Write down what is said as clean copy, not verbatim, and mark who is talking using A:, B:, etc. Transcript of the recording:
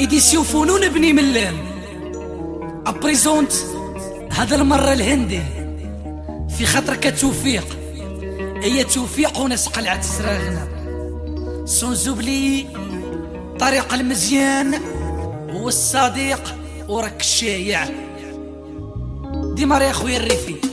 A: إديسيون فنون بني ملام أبريزونت هذا المرة الهندي في خاطرك توفيق. هي توفيق وناس قلعة سراغنا سونزوبلي طريق المزيان والصديق وراك الشايع ديما يا خويا الريفي.